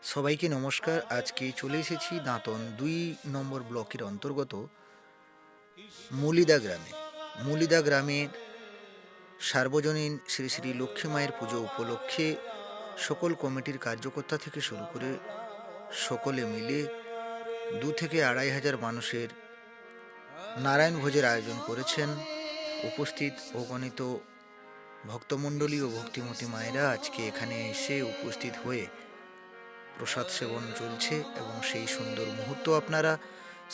সবাইকে নমস্কার। আজকে চলে এসেছি দাঁতন ২ নম্বর ব্লকের অন্তর্গত মুলিদা গ্রামে। মুলিদা গ্রামের সার্বজনীন শ্রী শ্রী লক্ষ্মী মায়ের পুজো উপলক্ষে সকল কমিটির কার্যকর্তা থেকে শুরু করে সকলে মিলে ২ থেকে ২.৫ হাজার মানুষের নারায়ণ ভোজের আয়োজন করেছেন। উপস্থিত অগণিত ভক্তমণ্ডলী ও ভক্তিমতী মায়েরা আজকে এখানে এসে উপস্থিত হয়ে প্রসাদ সেবন চলছে এবং সেই সুন্দর মুহূর্ত আপনারা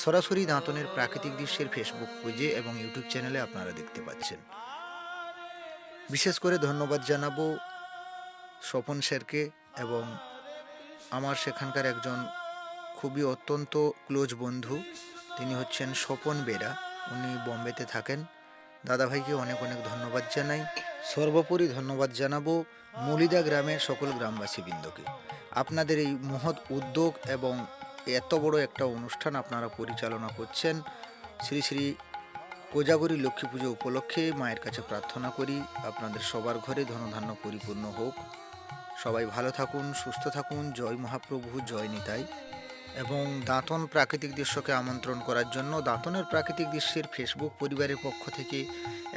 সরাসরি দাঁতনের প্রাকৃতিক দৃশ্যের ফেসবুক পেজে এবং ইউটিউব চ্যানেলে আপনারা দেখতে পাচ্ছেন। বিশেষ করে ধন্যবাদ জানাবো স্বপন স্যারকে এবং আমার সেখানকার একজন খুবই অত্যন্ত ক্লোজ বন্ধু, তিনি হচ্ছেন স্বপন বেরা, উনি বোম্বেতে থাকেন। দাদাভাইকে অনেক অনেক ধন্যবাদ জানাই। সর্বোপরি ধন্যবাদ জানাবো মুলিদা গ্রামের সকল গ্রামবাসীবৃন্দকে। আপনাদের এই মহৎ উদ্যোগ এবং এত বড় একটা অনুষ্ঠান আপনারা পরিচালনা করছেন। শ্রী শ্রী কোজাগরী লক্ষ্মী পুজো উপলক্ষে মায়ের কাছে প্রার্থনা করি আপনাদের সবার ঘরে ধনধান্য পরিপূর্ণ হোক। সবাই ভালো থাকুন, সুস্থ থাকুন। জয় মহাপ্রভু, জয় নিতাই। এবং দাঁতন প্রাকৃতিক দৃশ্যকে আমন্ত্রণ করার জন্য দাঁতনের প্রাকৃতিক দৃশ্যের ফেসবুক পরিবারের পক্ষ থেকে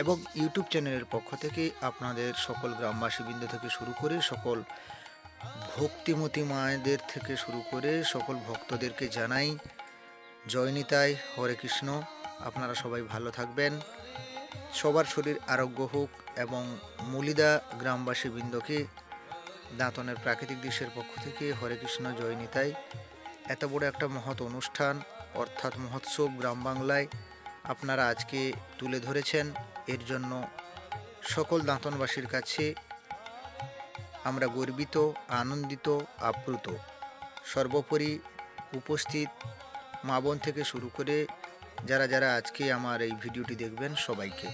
এবং ইউটিউব চ্যানেলের পক্ষ থেকে আপনাদের সকল গ্রামবাসীবৃন্দ থেকে শুরু করে সকল ভক্তিমতী মায়েদের থেকে শুরু করে সকল ভক্তদেরকে জানাই জয় নিতাই, হরে কৃষ্ণ। আপনারা সবাই ভালো থাকবেন, সবার শরীর আরোগ্য হোক এবং মুলিদা গ্রামবাসীবৃন্দকে দাঁতনের প্রাকৃতিক দৃশ্যের পক্ষ থেকে হরে কৃষ্ণ, জয় নিতাই। এত বড় একটা মহৎ অনুষ্ঠান অর্থাৎ মহোৎসব গ্রাম বাংলায় আপনারা আজকে তুলে ধরেছেন, এর জন্য সকল দাঁতনবাসীর কাছে আমরা গর্বিত, আনন্দিত, আপ্লুত। সর্বোপরি উপস্থিত মা বোন থেকে শুরু করে যারা যারা আজকে আমার এই ভিডিওটি দেখবেন সবাইকে।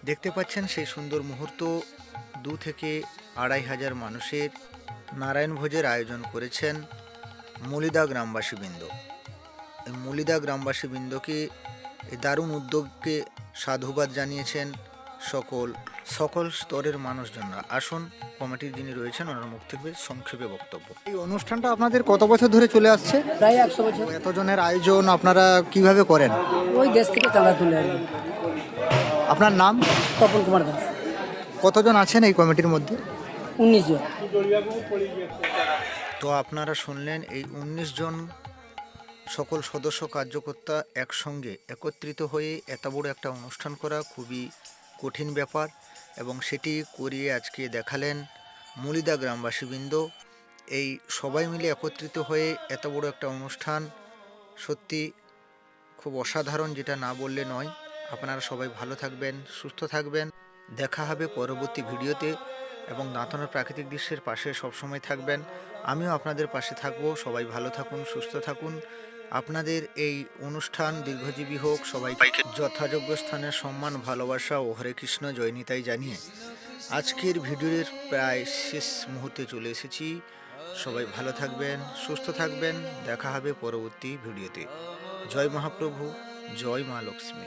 দেখতে পাচ্ছেন সেই সুন্দর মুহূর্ত, ২ থেকে ২.৫ হাজার মানুষের নারায়ণ ভোজের আয়োজন করেছেন মুলিদা গ্রামবাসীবৃন্দ। এই মুলিদা গ্রামবাসীবৃন্দকে এই দারুণ উদ্যোগকে সাধুবাদ জানিয়েছেন সকল স্তরের মানুষজনরা। আসুন কমিটির যিনি রয়েছেন ওনার মুখ থেকে সংক্ষেপে বক্তব্য। এই অনুষ্ঠানটা আপনাদের কত বছর ধরে চলে আসছে? প্রায় 100 বছর। এতজনের আয়োজন আপনারা কিভাবে করেন? ওই দেশ থেকে চাঁদা তুলে আর কি। আপনার নাম? তপন কুমার দাস। কতজন আছেন এই কমিটির মধ্যে? 19 জন। তো আপনারা শুনলেন এই 19 জন সকল সদস্য কার্যকর্তা একসঙ্গে একত্রিত হয়ে এত বড় একটা অনুষ্ঠান করা খুবই কঠিন ব্যাপার এবং সেটি করিয়ে আজকে দেখালেন মুলিদা গ্রামবাসীবৃন্দ। এই সবাই মিলে একত্রিত হয়ে এত বড় একটা অনুষ্ঠান সত্যি খুব অসাধারণ, যেটা না বললে নয়। আপনারা সবাই ভালো থাকবেন, সুস্থ থাকবেন। দেখা হবে পরবর্তী ভিডিওতে এবং দাঁতনের প্রাকৃতিক দৃশ্যের পাশে সবসময় থাকবেন। আমিও আপনাদের পাশে থাকবো। সবাই ভালো থাকুন, সুস্থ থাকুন। আপনাদের এই অনুষ্ঠান দীর্ঘজীবী হোক। সবাইকে যথাযোগ্য স্থানে সম্মান, ভালোবাসা ও হরে কৃষ্ণ, জয় নিতাই জানিয়ে আজকের ভিডিওর প্রায় শেষ মুহূর্তে চলে এসেছি। সবাই ভালো থাকবেন, সুস্থ থাকবেন। দেখা হবে পরবর্তী ভিডিওতে। জয় মহাপ্রভু, জয় মা লক্ষ্মী।